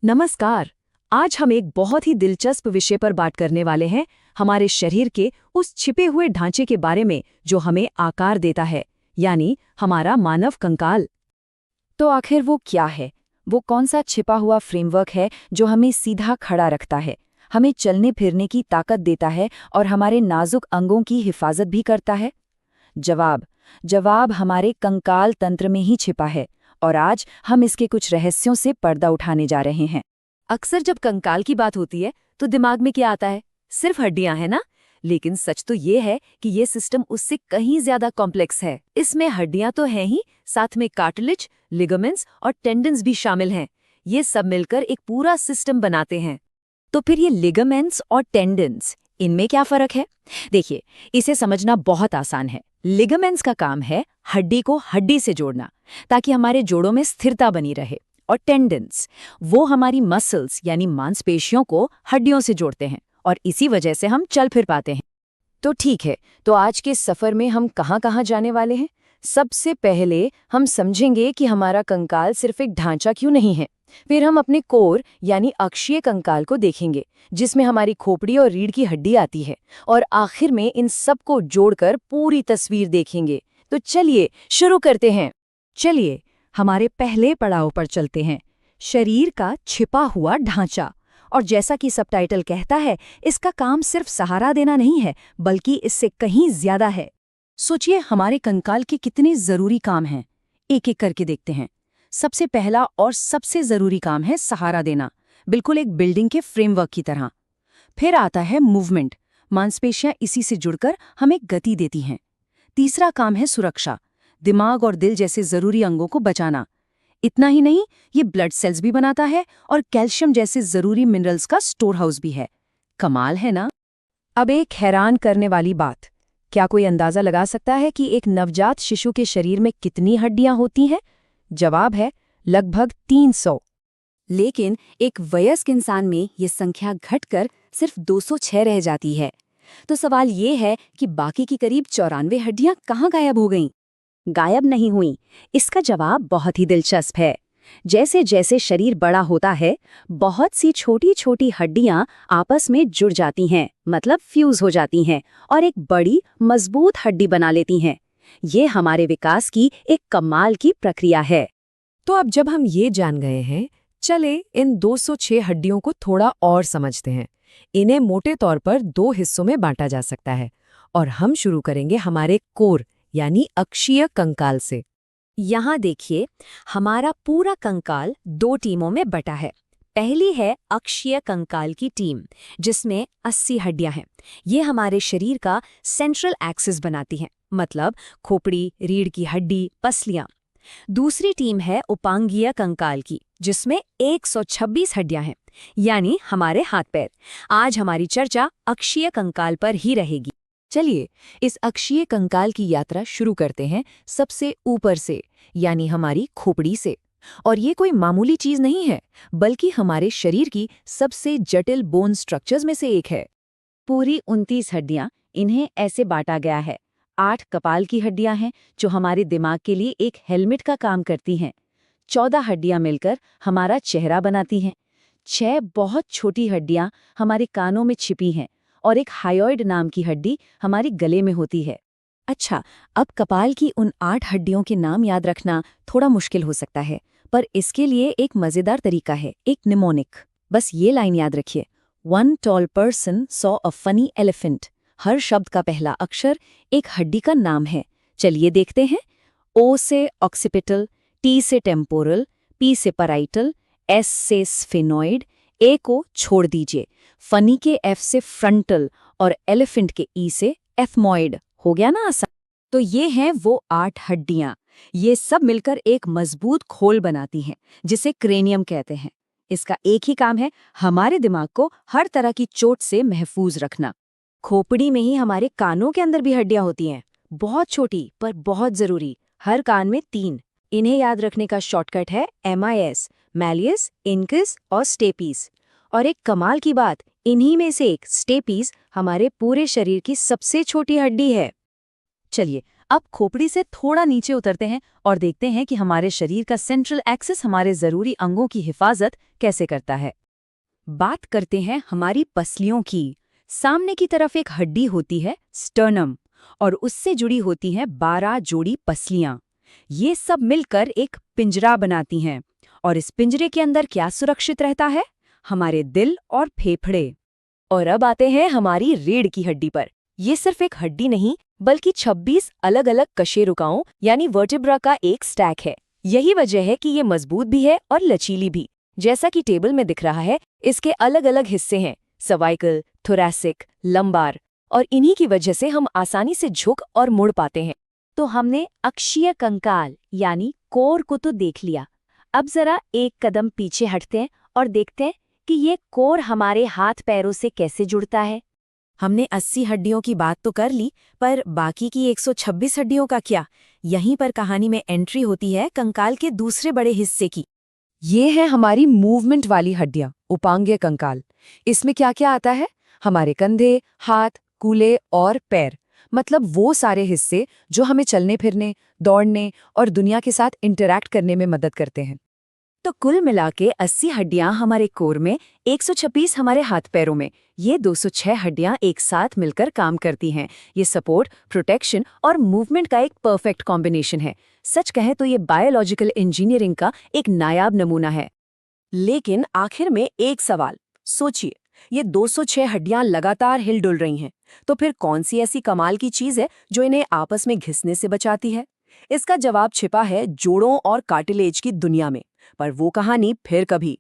नमस्कार। आज हम एक बहुत ही दिलचस्प विषय पर बात करने वाले हैं, हमारे शरीर के उस छिपे हुए ढांचे के बारे में जो हमें आकार देता है, यानी हमारा मानव कंकाल। तो आखिर वो क्या है? वो कौन सा छिपा हुआ फ्रेमवर्क है जो हमें सीधा खड़ा रखता है, हमें चलने फिरने की ताकत देता है और हमारे नाजुक अंगों की हिफाजत भी करता है? जवाब हमारे कंकाल तंत्र में ही छिपा है और आज हम इसके कुछ रहस्यों से पर्दा उठाने जा रहे हैं। अक्सर जब कंकाल की बात होती है तो दिमाग में क्या आता है? सिर्फ हड्डियां है ना? लेकिन सच तो ये है कि ये सिस्टम उससे कहीं ज्यादा कॉम्प्लेक्स है। इसमें हड्डियां तो हैं ही, साथ में कार्टिलेज, लिगामेंट्स और टेंडन्स भी शामिल हैं। ये सब मिलकर एक पूरा सिस्टम बनाते हैं। तो फिर ये लिगामेंट्स और टेंडन्स, इनमें क्या फर्क है? देखिए, इसे समझना बहुत आसान है। लिगामेंट्स का काम है हड्डी को हड्डी से जोड़ना ताकि हमारे जोड़ों में स्थिरता बनी रहे, और टेंडन्स वो हमारी मसल्स यानी मांसपेशियों को हड्डियों से जोड़ते हैं और इसी वजह से हम चल फिर पाते हैं। तो ठीक है, तो आज के सफर में हम कहाँ कहाँ जाने वाले हैं? सबसे पहले हम समझेंगे कि हमारा कंकाल सिर्फ एक ढांचा क्यों नहीं है। फिर हम अपने कोर यानी अक्षीय कंकाल को देखेंगे, जिसमें हमारी खोपड़ी और रीढ़ की हड्डी आती है, और आखिर में इन सब को जोड़कर पूरी तस्वीर देखेंगे। तो चलिए शुरू करते हैं। चलिए हमारे पहले पड़ाव पर चलते हैं, शरीर का छिपा हुआ ढांचा। और जैसा कि सबटाइटल कहता है, इसका काम सिर्फ सहारा देना नहीं है, बल्कि इससे कहीं ज्यादा है। सोचिए हमारे कंकाल के कितने जरूरी काम हैं, एक एक करके देखते हैं। सबसे पहला और सबसे जरूरी काम है सहारा देना, बिल्कुल एक बिल्डिंग के फ्रेमवर्क की तरह। फिर आता है मूवमेंट, मांसपेशियां इसी से जुड़कर हमें गति देती हैं। तीसरा काम है सुरक्षा, दिमाग और दिल जैसे जरूरी अंगों को बचाना। इतना ही नहीं, ये ब्लड सेल्स भी बनाता है और कैल्शियम जैसे जरूरी मिनरल्स का स्टोर हाउस भी है। कमाल है ना? अब एक हैरान करने वाली बात, क्या कोई अंदाजा लगा सकता है कि एक नवजात शिशु के शरीर में कितनी हड्डियां होती हैं? जवाब है लगभग 300। लेकिन एक वयस्क इंसान में ये संख्या घटकर सिर्फ 206 रह जाती है। तो सवाल ये है कि बाकी की करीब 94 हड्डियां कहाँ गायब हो गईं? गायब नहीं हुई। इसका जवाब बहुत ही दिलचस्प है। जैसे जैसे शरीर बड़ा होता है, बहुत सी छोटी छोटी हड्डियां आपस में जुड़ जाती हैं, मतलब फ्यूज हो जाती हैं और एक बड़ी मजबूत हड्डी बना लेती हैं। ये हमारे विकास की एक कमाल की प्रक्रिया है। तो अब जब हम ये जान गए हैं, चले इन 206 हड्डियों को थोड़ा और समझते हैं। इन्हें मोटे तौर पर 2 हिस्सों में बांटा जा सकता है, और हम शुरू करेंगे हमारे कोर यानी अक्षीय कंकाल से। यहाँ देखिए, हमारा पूरा कंकाल 2 टीमों में बटा है। पहली है अक्षीय कंकाल की टीम, जिसमें 80 हड्डियां हैं। ये हमारे शरीर का सेंट्रल एक्सिस बनाती हैं, मतलब खोपड़ी, रीढ़ की हड्डी, पसलियां। दूसरी टीम है उपांगीय कंकाल की, जिसमें 126 हड्डियां हैं, यानी हमारे हाथ पैर। आज हमारी चर्चा अक्षीय कंकाल पर ही रहेगी। चलिए इस अक्षीय कंकाल की यात्रा शुरू करते हैं सबसे ऊपर से, यानी हमारी खोपड़ी से। और ये कोई मामूली चीज नहीं है, बल्कि हमारे शरीर की सबसे जटिल बोन स्ट्रक्चर्स में से एक है। पूरी 29 हड्डियां, इन्हें ऐसे बांटा गया है। 8 कपाल की हड्डियां हैं जो हमारे दिमाग के लिए एक हेलमेट का काम करती हैं। 14 हड्डियां मिलकर हमारा चेहरा बनाती हैं। 6 बहुत छोटी हड्डियां हमारे कानों में छिपी हैं और एक हायोइड नाम की हड्डी हमारे गले में होती है। अच्छा, अब कपाल की उन 8 हड्डियों के नाम याद रखना थोड़ा मुश्किल हो सकता है, पर इसके लिए एक मजेदार तरीका है, एक निमोनिक। बस ये लाइन याद रखिए, 1 tall person saw a funny elephant। हर शब्द का पहला अक्षर एक हड्डी का नाम है। चलिए देखते हैं। O से ऑक्सीपिटल, T से टेम्पोरल, P से पैराइटल, S से स्फेनॉइड, A को छोड़ दीजिए। फनी के F से फ्रंटल और एलिफेंट के E से एथमॉइड। हो गया ना आसान? तो ये हैं वो 8 हड्डियां। ये सब मिलकर एक मजबूत खोल बनाती हैं, जिसे क्रेनियम कहते हैं। इसका एक ही काम है, हमारे दिमाग को हर तरह की चोट से महफूज रखना। खोपड़ी में ही हमारे कानों के अंदर भी हड्डियां होती हैं, बहुत छोटी पर बहुत जरूरी। हर कान में 3। इन्हें याद रखने का शॉर्टकट है MIS, मैलियस, इंकस और स्टेपीस। और एक कमाल की बात, इन्हीं में से एक स्टेपीस हमारे पूरे शरीर की सबसे छोटी हड्डी है। चलिए अब खोपड़ी से थोड़ा नीचे उतरते हैं और देखते हैं कि हमारे शरीर का सेंट्रल एक्सिस हमारे जरूरी अंगों की हिफाजत कैसे करता है। बात करते हैं हमारी पसलियों की। सामने की तरफ एक हड्डी होती है स्टर्नम, और उससे जुड़ी होती हैं 12 जोड़ी पसलियां। ये सब मिलकर एक पिंजरा बनाती हैं, और इस पिंजरे के अंदर क्या सुरक्षित रहता है? हमारे दिल और फेफड़े। और अब आते हैं हमारी रीढ़ की हड्डी पर। ये सिर्फ एक हड्डी नहीं, बल्कि 26 अलग-अलग कशेरुकाओं यानी वर्टेब्रा का एक स्टैक है। यही वजह है कि ये मजबूत भी है और लचीली भी। जैसा कि टेबल में दिख रहा है, इसके अलग-अलग हिस्से हैं, सर्वाइकल, थोरैसिक, लंबार, और इन्हीं की वजह से हम आसानी से झुक और मुड़ पाते हैं। तो हमने अक्षीय कंकाल यानी कोर को तो देख लिया। अब जरा एक कदम पीछे हटते हैं और देखते हैं कि ये कोर हमारे हाथ पैरों से कैसे जुड़ता है। हमने 80 हड्डियों की बात तो कर ली, पर बाकी की 126 हड्डियों का क्या? यहीं पर कहानी में एंट्री होती है कंकाल के दूसरे बड़े हिस्से की। ये है हमारी मूवमेंट वाली हड्डियां, उपांग्य कंकाल। इसमें क्या क्या आता है? हमारे कंधे, हाथ, कूल्हे और पैर, मतलब वो सारे हिस्से जो हमें चलने फिरने, दौड़ने और दुनिया के साथ इंटरैक्ट करने में मदद करते हैं। तो कुल मिला के 80 हड्डियां हमारे कोर में, 126 हमारे हाथ पैरों में। ये 206 हड्डियां एक साथ मिलकर काम करती हैं। ये सपोर्ट, प्रोटेक्शन और मूवमेंट का एक परफेक्ट कॉम्बिनेशन है। सच कहें तो ये बायोलॉजिकल इंजीनियरिंग का एक नायाब नमूना है। लेकिन आखिर में एक सवाल, सोचिए, ये 206 हड्डियां लगातार हिल-डुल रही हैं, तो फिर कौन सी ऐसी कमाल की चीज है जो इन्हें आपस में घिसने से बचाती है? इसका जवाब छिपा है जोड़ों और कार्टिलेज की दुनिया में, पर वो कहानी फिर कभी।